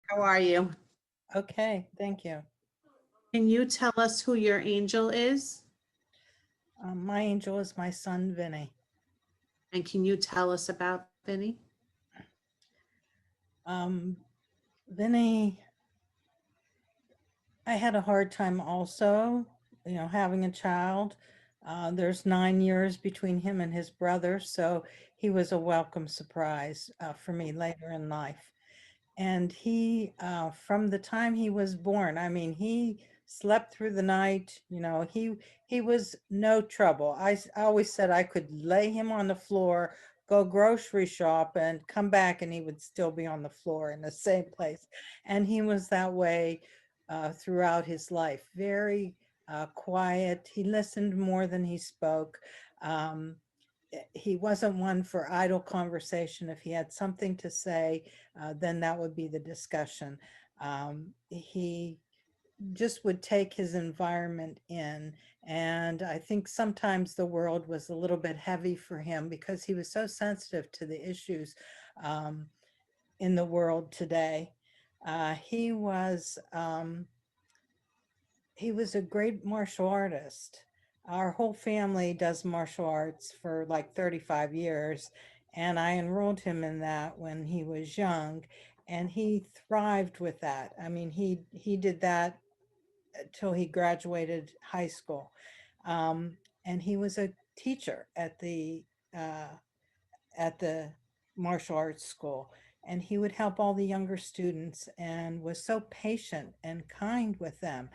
How are you? Okay, thank you. Can you tell us who your angel is? My angel is my son, Vinny. And can you tell us about Vinny? Um, Vinny, I had a hard time also, having a child. There's 9 years between him and his brother, so he was a welcome surprise for me later in life. And from the time he was born, I mean, he slept through the night. He was no trouble. I always said I could lay him on the floor, go grocery shop, and come back, and he would still be on the floor in the same place. And he was that way throughout his life. Very quiet. He listened more than he spoke. Um, he wasn't one for idle conversation. If he had something to say, then that would be the discussion. He just would take his environment in. And I think sometimes the world was a little bit heavy for him because he was so sensitive to the issues um, in the world today. Uh, he was um, he was a great martial artist. Our whole family does martial arts for like 35 years, and I enrolled him in that when he was young, and he thrived with that. I mean, he did that till he graduated high school. Um, and he was a teacher uh, at the martial arts school, and he would help all the younger students and was so patient and kind with them,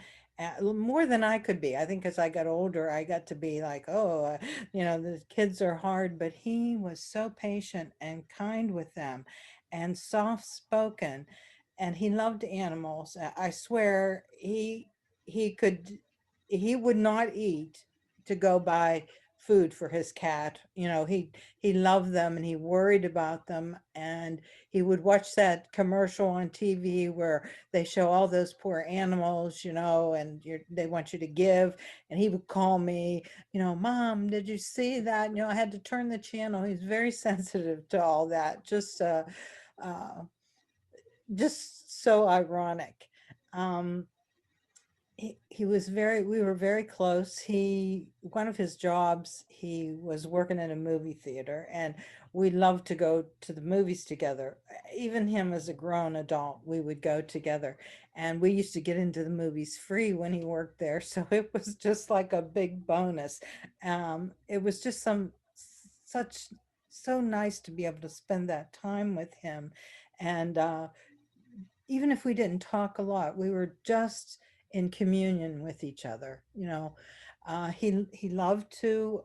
more than I could be. I think as I got older I got to be like, oh, the kids are hard, but he was so patient and kind with them and soft spoken, and he loved animals. I swear he would not eat to go buy food for his cat. He loved them and he worried about them, and he would watch that commercial on TV where they show all those poor animals, and they want you to give, and he would call me, Mom, did you see that? I had to turn the channel. He's very sensitive to all that. Uh, just so ironic. Um, he was very We were very close. One of his jobs, he was working in a movie theater, and we loved to go to the movies together. Even him as a grown adult, we would go together, and we used to get into the movies free when he worked there, so it was just like a big bonus. It was just such so nice to be able to spend that time with him. And even if we didn't talk a lot, we were just in communion with each other. He loved to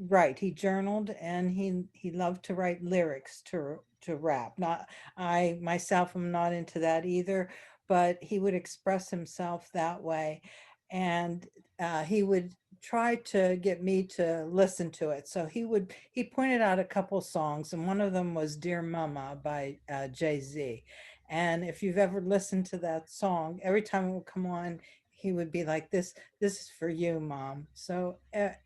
write. He journaled, and he loved to write lyrics to rap. Not I myself am not into that either, but he would express himself that way, and he would try to get me to listen to it. So he pointed out a couple songs, and one of them was "Dear Mama" by Jay-Z. And if you've ever listened to that song, every time it would come on, he would be like, this is for you, Mom. So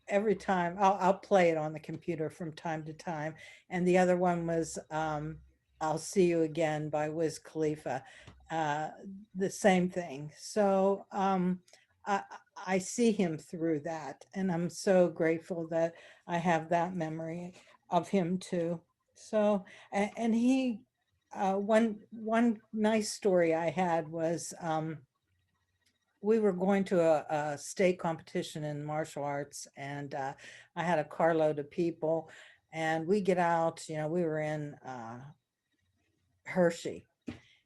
every time I'll play it on the computer from time to time. And the other one was I'll See You Again by Wiz Khalifa. Uh, the same thing. So I, I see him through that. And I'm so grateful that I have that memory of him too. So, and one nice story I had was we were going to a state competition in martial arts, and I had a carload of people, and we get out. We were in Hershey,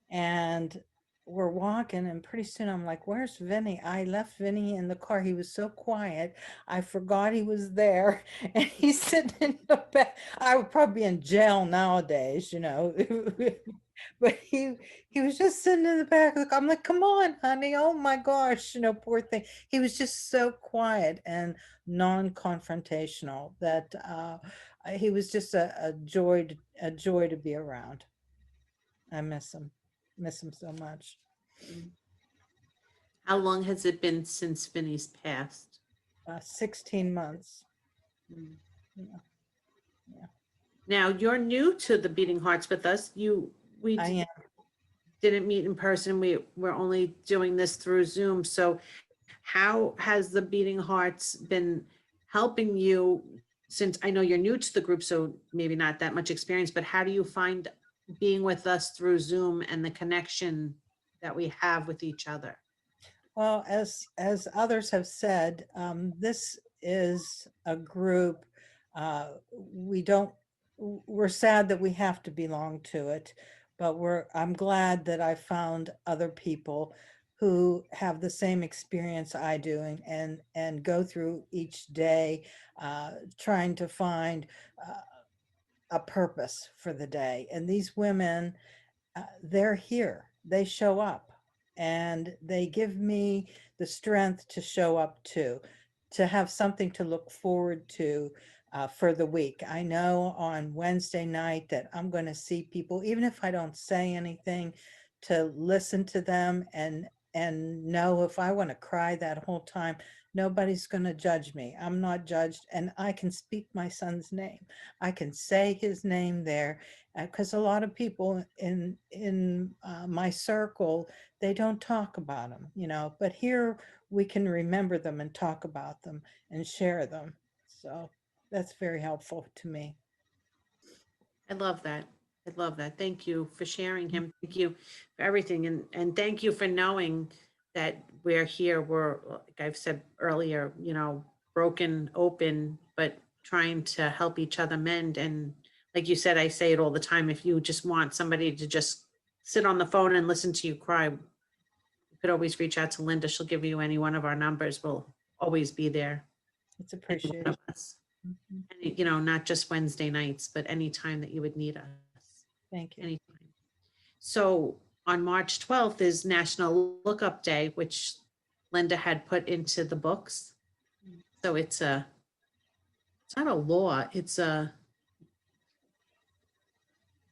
and we're walking, and pretty soon I'm like, where's Vinny? I left Vinny in the car. He was so quiet, I forgot he was there. And he's sitting in the back. I would probably be in jail nowadays. But he was just sitting in the back. I'm like, come on, honey. Oh my gosh, poor thing. He was just so quiet and non-confrontational that he was just a joy to be around. I miss him so much. Mm. How long has it been since Vinny's passed? 16 months. Mm. Yeah, yeah. Now you're new to the Beating Hearts with us. You we I d- am. didn't meet in person. We're only doing this through Zoom. So how has the Beating Hearts been helping you? Since I know you're new to the group, so maybe not that much experience, but how do you find being with us through Zoom and the connection that we have with each other? Well, as others have said, this is a group. We don't. We're sad that we have to belong to it, but I'm glad that I found other people who have the same experience I do, and go through each day trying to find uh, a purpose for the day. And these women, they're here, they show up, and they give me the strength to show up too, to have something to look forward to for the week. I know on Wednesday night that I'm going to see people, even if I don't say anything, to listen to them, and know if I want to cry that whole time, nobody's going to judge me. I'm not judged, and I can speak my son's name. I can say his name there, because a lot of people in my circle, they don't talk about them, but here we can remember them and talk about them and share them. So that's very helpful to me. I love that. I love that. Thank you for sharing him. Thank you for everything. And thank you for knowing that we're here. We're, like I've said earlier, broken, open, but trying to help each other mend. And like you said, I say it all the time. If you just want somebody to just sit on the phone and listen to you cry, you could always reach out to Linda. She'll give you any one of our numbers. We'll always be there. It's Any one appreciated. of us. Mhm. Not just Wednesday nights, but any time that you would need us, Thank you. anytime. So on March 12th is National Lookup Day, which Linda had put into the books. So it's not a law, it's a,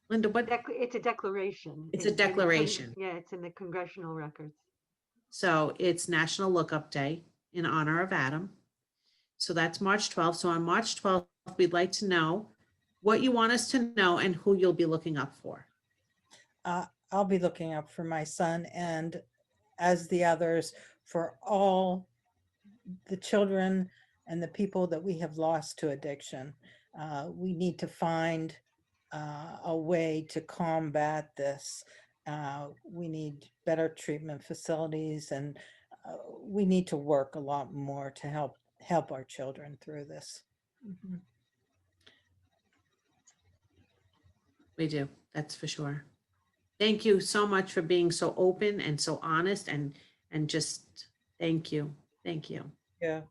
Linda, what, It's a declaration. it's a and it's declaration. yeah, it's in the congressional records. So it's National Lookup Day in honor of Adam. So that's March 12th. So on March 12th, we'd like to know what you want us to know and who you'll be looking up for. I'll be looking up for my son, and as the others, for all the children and the people that we have lost to addiction. We need to find a way to combat this. We need better treatment facilities, and we need to work a lot more to help our children through this. Mhm. We do, that's for sure. Thank you so much for being so open and so honest and just thank you. Thank you. Yeah,